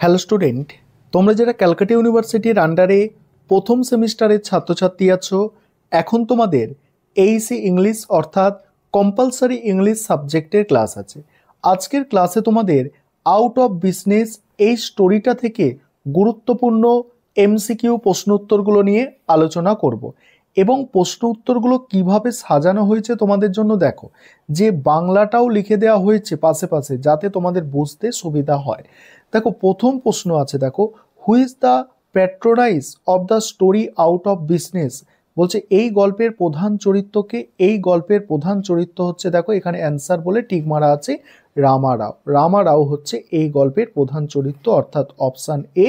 Hello student, তোমরা যারা ক্যালকাটা ইউনিভার্সিটির আন্ডারে প্রথম সেমিস্টারের ছাত্রছাত্রী আছো, এখন তোমাদের এইসি ইংলিশ অর্থাৎ কম্পালসারি ইংলিশ সাবজেক্টের ক্লাস আছে। আজকের ক্লাসে তোমাদের আউট অফ বিজনেস এই স্টোরিটা থেকে গুরুত্বপূর্ণ এমসিকিউ প্রশ্ন উত্তরগুলো নিয়ে আলোচনা করব এবং প্রশ্ন উত্তরগুলো কিভাবে সাজানো হয়েছে তোমাদের জন্য দেখো, যে বাংলাটাও লিখে দেওয়া হয়েছে পাশে পাশে যাতে তোমাদের বুঝতে সুবিধা হয়। দেখো প্রথম প্রশ্ন আছে, দেখো who is the patronise of the story out of business. বলছে এই গল্পের প্রধান চরিত্রকে, এই গল্পের প্রধান চরিত্র হচ্ছে, দেখো এখানে অ্যান্সার বলে টিক মারা আছে রামারাও। রামারাও হচ্ছে এই গল্পের প্রধান চরিত্র, অর্থাৎ অপশান এ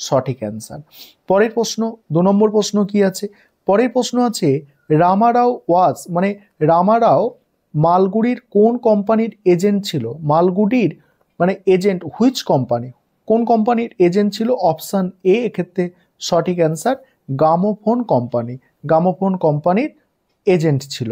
সঠিক অ্যান্সার। পরের প্রশ্ন, 2 নম্বর প্রশ্ন কি আছে? পরের প্রশ্ন আছে রামারাও ওয়াজ, মানে রামারাও মালগুড়ির কোন কোম্পানির এজেন্ট ছিল? মালগুড়ির মানে এজেন্ট হুইচ কোম্পানি, কোন কোম্পানির এজেন্ট ছিল? অপশান এ এক্ষেত্রে সঠিক অ্যান্সার গ্রামোফোন কোম্পানি, গ্রামোফোন কোম্পানির এজেন্ট ছিল।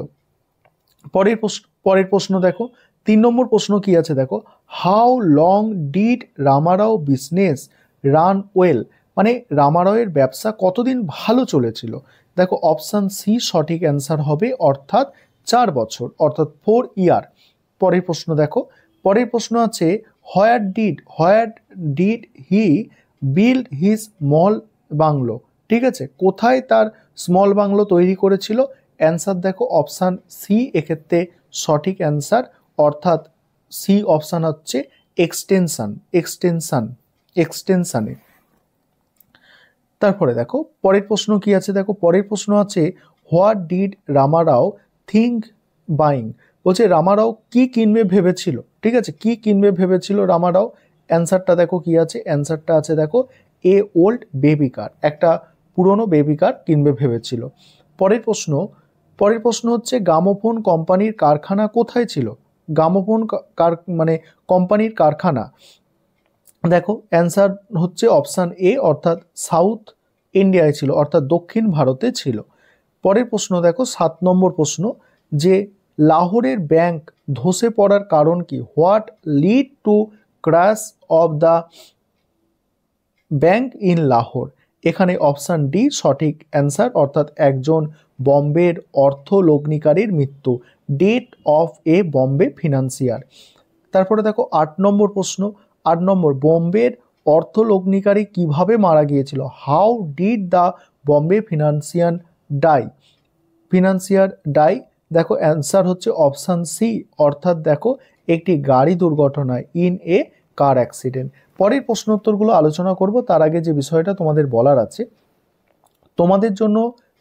পরের প্রশ্ন দেখো 3 নম্বর প্রশ্ন কি আছে? দেখো how long did Ramarao business run well, মানে রামারাওয়ের ব্যবসা কতদিন ভালো চলেছিল? দেখো অপশান সি সঠিক অ্যান্সার হবে, অর্থাৎ 4 বছর, অর্থাৎ 4 ইয়ার। পরের প্রশ্ন দেখো, পরের প্রশ্ন আছে where did he build his small bungalow, ঠিক আছে, কোথায় তার স্মল বাংলো তৈরি করেছিল? অ্যান্সার দেখো অপশান সি এক্ষেত্রে সঠিক অ্যান্সার, অর্থাৎ সি অপশান হচ্ছে এক্সটেনশনে। তারপরে দেখো পরের প্রশ্ন কি আছে? দেখো পরের প্রশ্ন আছে what did Ramarao think buying, বলছে রামারাও কি কিনবে ভেবেছিল, ঠিক আছে, কি কিনবে ভেবেছিল রামারাও? অ্যান্সারটা দেখো কি আছে? অ্যান্সারটা আছে দেখো এ ওল্ড বেবি কার, একটা পুরনো বেবি কার কিনবে ভেবেছিল। পরের প্রশ্ন হচ্ছে গ্রামোফোন কোম্পানির কারখানা কোথায় ছিল? গ্রামোফোন মানে কোম্পানির কারখানা, দেখো অ্যান্সার হচ্ছে অপশান এ, অর্থাৎ সাউথ ইন্ডিয়ায় ছিল, অর্থাৎ দক্ষিণ ভারতে ছিল। পরের প্রশ্ন দেখো 7 নম্বর প্রশ্ন, যে লাহোরের ব্যাংক ধসে পড়ার কারণ কি? What lead to crash of the bank in Lahore? এখানে অপশান ডি সঠিক অ্যান্সার, অর্থাৎ একজন বম্বের অর্থ লগ্নিকারীর মৃত্যু, ডেট অফ এ বম্বে ফিনান্সিয়ার। তারপরে দেখো 8 নম্বর প্রশ্ন, 8 নম্বর বোম্বের অর্থ লগ্নিকারী কিভাবে মারা গিয়েছিল? How did the Bombay ফিনান্সিয়ার die? দেখো অ্যান্সার হচ্ছে অপশান সি, অর্থাৎ দেখো একটি গাড়ি দুর্ঘটনায়, ইন এ কার অ্যাক্সিডেন্ট। পরের প্রশ্ন উত্তরগুলো আলোচনা করব, তার আগে যে বিষয়টা তোমাদের বলার আছে, তোমাদের জন্য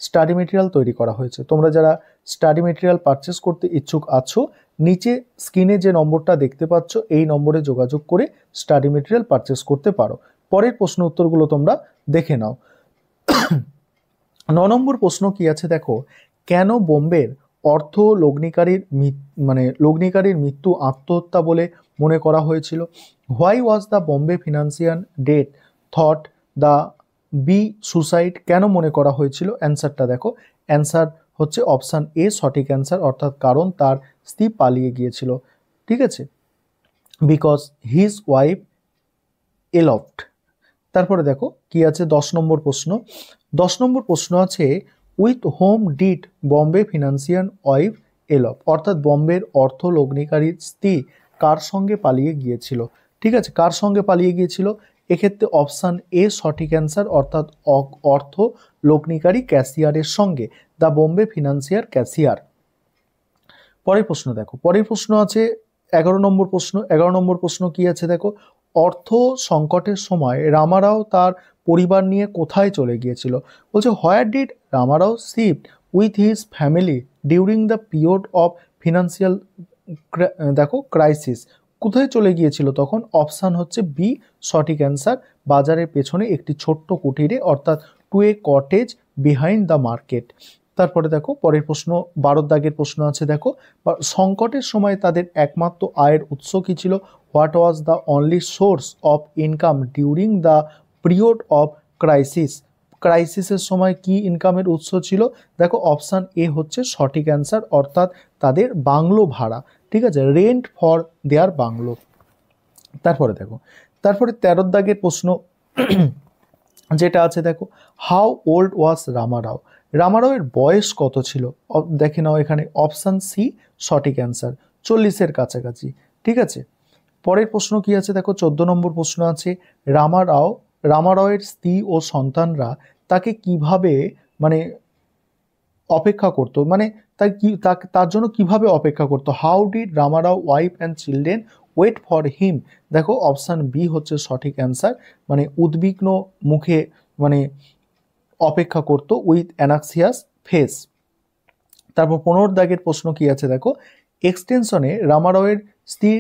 স্টাডি মেটেরিয়াল তৈরি করা হয়েছে। তোমরা যারা স্টাডি মেটেরিয়াল পারচেস করতে ইচ্ছুক আছো, নিচে স্ক্রিনে যে নম্বরটা দেখতে পাচ্ছ এই নম্বরে যোগাযোগ করে স্টাডি মেটেরিয়াল পারচেস করতে পারো। পরের প্রশ্ন উত্তরগুলো তোমরা দেখে নাও। 9 নম্বর প্রশ্ন কি আছে? দেখো কেন বোম্বের অর্থ লগ্নিকারীর মৃত্যু আত্মহত্যা বলে মনে করা হয়েছিল? Why was the Bombay financial debt thought the be suicide, কেন মনে করা হয়েছিল? অ্যান্সারটা দেখো, অ্যান্সার হচ্ছে অপশান এ সঠিক অ্যান্সার, অর্থাৎ কারণ তার স্ত্রী পালিয়ে গিয়েছিল, ঠিক আছে, বিকজ হিজ ওয়াইফ এলফড। তারপরে দেখো কি আছে 10 নম্বর প্রশ্ন, 10 নম্বর প্রশ্ন আছে with whom did Bombay financial wife elf, অর্থাৎ বম্বের অর্থ লগ্নিকারীর স্ত্রী কার সঙ্গে পালিয়ে গিয়েছিল, ঠিক আছে, কার সঙ্গে পালিয়ে গিয়েছিল? এক্ষেত্রে অপশান এ সঠিক অ্যান্সার, অর্থাৎ অর্থ লগ্নিকারী ক্যাশিয়ারের সঙ্গে, দ্য বোম্বে ফিনান্সিয়ার ক্যাশিয়ার। পরের প্রশ্ন দেখো, পরের প্রশ্ন আছে 11 নম্বর প্রশ্ন, 11 নম্বর প্রশ্ন কি আছে? দেখো অর্থ সংকটের সময় রামারাও তার পরিবার নিয়ে কোথায় চলে গিয়েছিল? বলছে where did Ramarao shift with his family during the period of financial দেখো ক্রাইসিস, কোথায় চলে গিয়েছিল তখন? অপশান হচ্ছে বি সঠিক অ্যান্সার, বাজারের পেছনে একটি ছোট্ট কুটিরে, অর্থাৎ to a cottage behind the market. তারপরে দেখো পরের প্রশ্ন 12 দাগের প্রশ্ন আছে, দেখো সংকটের সময় তাদের একমাত্র আয়ের উৎস কি ছিল? What was the only source of income during the period of ক্রাইসিসের সময় কি ইনকামের উৎস ছিল? দেখো অপশান এ হচ্ছে সঠিক অ্যান্সার, অর্থাৎ তাদের বাংলো ভাড়া, ঠিক আছে, রেন্ট ফর দেয়ার বাংলো। তারপরে 13 দাগের প্রশ্ন যেটা আছে দেখো, হাউ ওল্ড ওয়াজ রামারাও? রামারাওয়ের বয়স কত ছিল? দেখে নাও এখানে অপশান সি সঠিক অ্যান্সার, 40-এর কাছাকাছি। ঠিক আছে, পরের প্রশ্ন কি আছে দেখো, 14 নম্বর প্রশ্ন আছে, রামারাওয়ের স্ত্রী ও সন্তানরা তাকে কিভাবে মানে অপেক্ষা করতো, মানে তার জন্য কিভাবে অপেক্ষা করতো? How did Ramarao wife and children wait for him? দেখো অপশান বি হচ্ছে সঠিক অ্যান্সার, মানে উদ্বিগ্ন মুখে মানে অপেক্ষা করতো, উইথ অ্যানাক্সিয়াস ফেস। তারপর 15 দাগের প্রশ্ন কি আছে দেখো, এক্সটেনশনে রামারাওয়ের স্ত্রী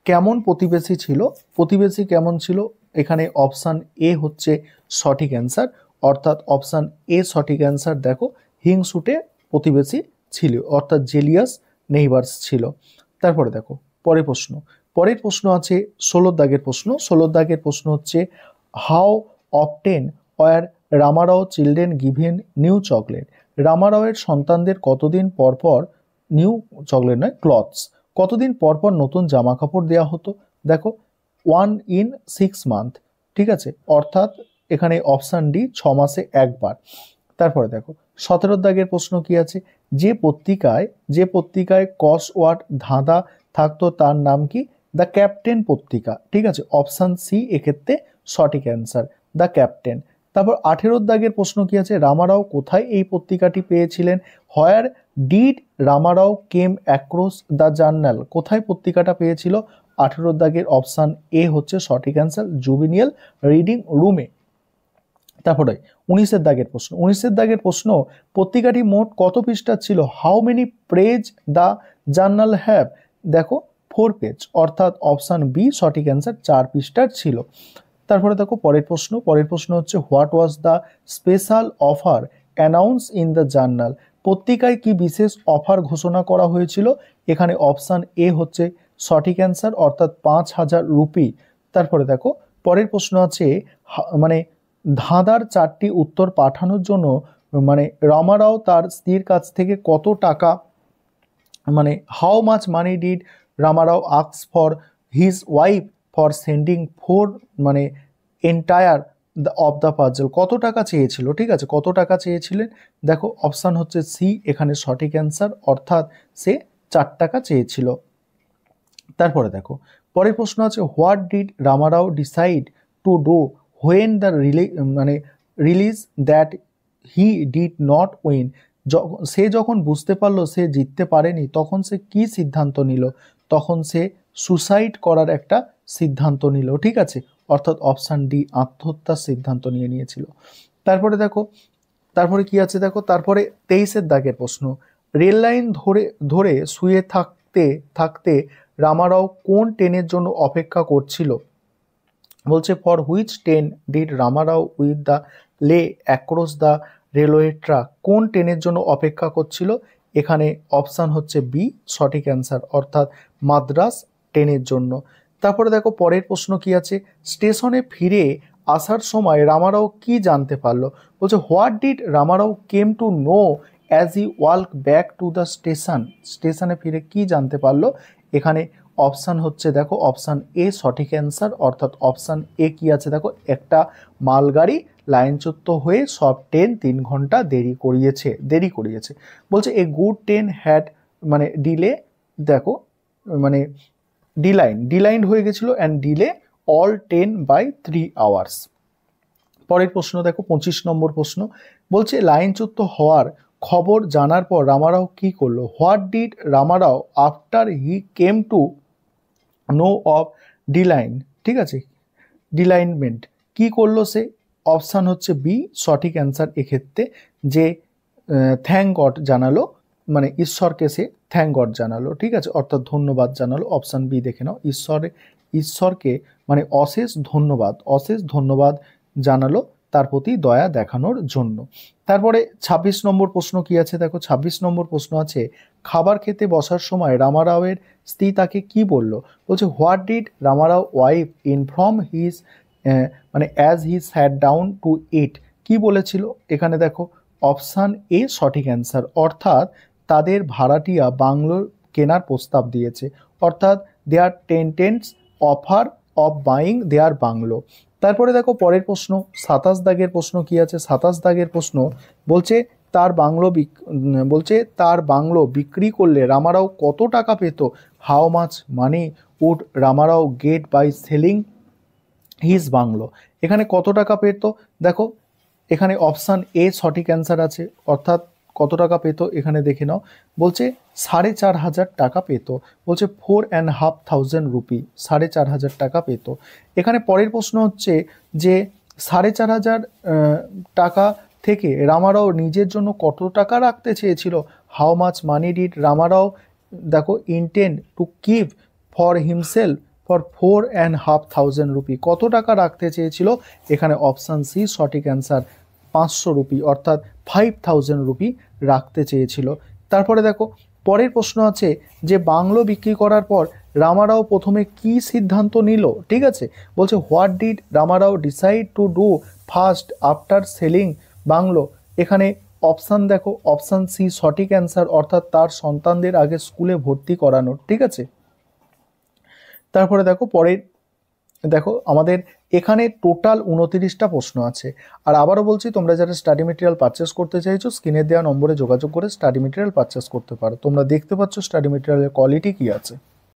কেমন প্রতিবেশী ছিল? প্রতিবেশী কেমন ছিল? এখানে অপশান এ হচ্ছে সঠিক অ্যান্সার, অর্থাৎ অপশান এ সঠিক অ্যান্সার। দেখো হিংসুটে প্রতিবেশী ছিল, অর্থাৎ জেলিয়াস নেইবার্স ছিল। তারপরে দেখো পরের প্রশ্ন আছে 16 দাগের প্রশ্ন। 16 দাগের প্রশ্ন হচ্ছে, how often were Ramarao children given new chocolate? রামারাওয়ের সন্তানদের কতদিন পর পর, নিউ চকলেট নয় ক্লথস, কতদিন পর পর নতুন জামা কাপড় দেওয়া হতো? দেখো 1 in 6 month, ঠিক আছে, অর্থাৎ এখানে অপশান ডি 6 মাসে একবার। তারপরে দেখো 17 দাগের প্রশ্ন কি আছে, যে পত্রিকায় কসওয়ার্ড ধাঁধা থাকতো তার নাম কি? দ্য ক্যাপ্টেন পত্রিকা। ঠিক আছে, অপশান সি এক্ষেত্রে সঠিক অ্যান্সার, দ্য ক্যাপ্টেন। তারপর 18 দাগের প্রশ্ন কি আছে, রামারাও কোথায় এই পত্রিকাটি পেয়েছিলেন? Where did Ramarao came across the journal? কোথায় পত্রিকাটা পেয়েছিল? 18 দাগের অপশান এ হচ্ছে সঠিক অ্যান্সার, জুবিনিয়াল রিডিং রুমে। তারপরে 19 দাগের প্রশ্ন, পত্রিকাটি মোট কত পৃষ্ঠা ছিল? How many page the journal have? দেখো 4 পেজ, অর্থাৎ অপশান বি সঠিক অ্যান্সার, 4 পৃষ্ঠার ছিল। তারপরে দেখো পরের প্রশ্ন হচ্ছে, what was the special offer announce in the journal? পত্রিকায় কি বিশেষ অফার ঘোষণা করা হয়েছিল? এখানে অপশান এ হচ্ছে সঠিক অ্যান্সার, অর্থাৎ 5,000 রুপি। তারপরে দেখো পরের প্রশ্ন আছে, মানে ধাঁধার 4টি উত্তর পাঠানোর জন্য মানে রামারাও তার স্ত্রীর কাছ থেকে কত টাকা, মানে how much money did Ramarao ask for his wife for sending 4 মানে এন্টায়ার অফ দ্য পাজল? কত টাকা চেয়েছিল? ঠিক আছে, কত টাকা চেয়েছিলেন? দেখো অপশান হচ্ছে সি এখানে সঠিক অ্যান্সার, অর্থাৎ সে 4 টাকা চেয়েছিল। তারপরে দেখো পরের প্রশ্ন আছে, what did Ramarao decide to do when the release that he did not win? সে যখন বুঝতে পারলো সে জিততে পারেনি, তখন সে কি সিদ্ধান্ত নিল? তখন সে সুসাইড করার একটা সিদ্ধান্ত নিল। ঠিক আছে, অর্থাৎ অপশান ডি আত্মহত্যার সিদ্ধান্ত নিয়েছিল। তারপরে কি আছে দেখো, তারপরে 23 দাগের প্রশ্ন, রেল লাইন ধরে শুয়ে থাকতে রামারাও কোন ট্রেনের জন্য অপেক্ষা করছিল? বলছে, for which train did Ramarao with the লে অ্যাক্রস দ্য রেলওয়ে ট্র্যাক? কোন ট্রেনের জন্য অপেক্ষা করছিল? এখানে অপশান হচ্ছে বি সঠিক অ্যান্সার, অর্থাৎ মাদ্রাস ট্রেনের জন্য। তারপরে দেখো পরের প্রশ্ন কি আছে, স্টেশনে ফিরে আসার সময় রামারাও কি জানতে পারলো? বলছে, what did Ramarao came to no as he walk back to the station? স্টেশনে ফিরে কি জানতে পারলো? এখানে অপশান হচ্ছে দেখো অপশান এ সঠিক অ্যান্সার, অর্থাৎ অপশান এ কি আছে দেখো, একটা মালগাড়ি লাইনচ্যুত হয়ে সব ট্রেন 3 ঘন্টা দেরি করিয়েছে। বলছে, এ গুড ট্রেন হ্যাড মানে ডিলে, দেখো মানে ডিলাইন্ড হয়ে গেছিলো, and delay all train by 3 hours। পরের প্রশ্ন দেখো 25 নম্বর প্রশ্ন, বলছে লাইনচ্যুত হওয়ার খবর জানার পর রামারাও কি করলো? What did Ramarao after he came to know of decline? ঠিক আছে, ডিলাইনমেন্ট কি করলো সে? অপশান হচ্ছে বি সঠিক অ্যান্সার এক্ষেত্রে, যে থ্যাংক গড জানালো, মানে ঈশ্বরকে সে থ্যাংক গড জানালো। ঠিক আছে, অর্থাৎ ধন্যবাদ জানালো। অপশান বি দেখে নাও, ঈশ্বরকে মানে অশেষ ধন্যবাদ জানালো তার প্রতি দয়া দেখানোর জন্য। তারপরে 26 নম্বর প্রশ্ন কি আছে দেখো, 26 নম্বর প্রশ্ন আছে, খাবার খেতে বসার সময় রামারাওয়ের স্ত্রী তাকে কি বলল? বলছে, what did Ramarao wife inform his মানে as he sat down to eat? কি বলেছিল? এখানে দেখো অপশান এ সঠিক অ্যান্সার, অর্থাৎ তাদের ভাড়াটিয়া বাংলো কেনার প্রস্তাব দিয়েছে, অর্থাৎ their tenants offer of buying their bungalow. তারপরে দেখো পরের প্রশ্ন, 27 দাগের প্রশ্ন কি আছে? 27 দাগের প্রশ্ন বলছে তার বাংলো বিক্রি করলে রামারাও কত টাকা পেত? How much money would Ramarao get by selling his bungalow. এখানে কত টাকা পেত? দেখো এখানে অপশান এ সঠিক অ্যান্সার আছে, অর্থাৎ কত টাকা পেত এখানে দেখে নাও। বলছে 4,500 টাকা পেত। বলছে 4,500 রুপি, 4,500 টাকা পেত। এখানে পরের প্রশ্ন হচ্ছে যে 4,500 টাকা থেকে রামারাও নিজের জন্য কত টাকা রাখতে চেয়েছিল? How much money did Ramarao দেখো intend to keep for himself for 4,500 rupee. কত টাকা রাখতে চেয়েছিল? এখানে অপশান সি সঠিক অ্যান্সার, 500 রুপি, অর্থাৎ 5,000 রুপি রাখতে চেয়েছিল। তারপরে দেখো পরের প্রশ্ন আছে যে বাংলো বিক্রি করার পর রামারাও প্রথমে কি সিদ্ধান্ত নিল? ঠিক আছে, বলছে what did Ramarao decide to do first after selling bungalow. এখানে অপশান দেখো, অপশান সি সঠিক অ্যান্সার, অর্থাৎ তার সন্তানদের আগে স্কুলে ভর্তি করানোর। ঠিক আছে, তারপরে দেখো পরের, দেখো আমাদের এখানে টোটাল 29টা প্রশ্ন আছে। আর আবারও বলছি, তোমরা যারা স্টাডি মেটেরিয়াল পারচেস করতে চাইছো স্ক্রিনে দেওয়া নম্বরে যোগাযোগ করে স্টাডি মেটেরিয়াল পারচেস করতে পারো। তোমরা দেখতে পাচ্ছ স্টাডি মেটেরিয়ালের কোয়ালিটি কি আছে।